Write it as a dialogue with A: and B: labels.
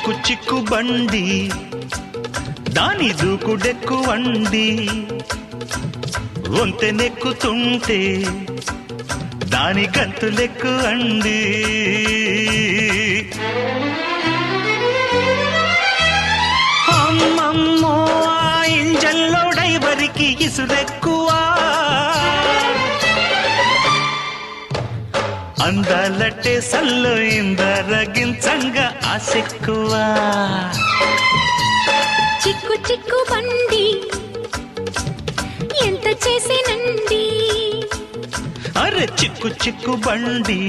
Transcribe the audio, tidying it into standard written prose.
A: చిక్కు చిక్కు బండి దాని దూకుడెక్కువండి వంతెనెక్కుతుంటే దాని గంతులెక్కు అండి అమ్మమ్మో ఆ ఇంజన్లో డైవరికి ఇసురెక్కువా అందాలట్టే సల్లో ఇందరగించంగా ఆసెక్కువా
B: చిక్కు చిక్కు బండి ఎంత చేసేనండి
A: అరే చిక్కు చిక్కు బండి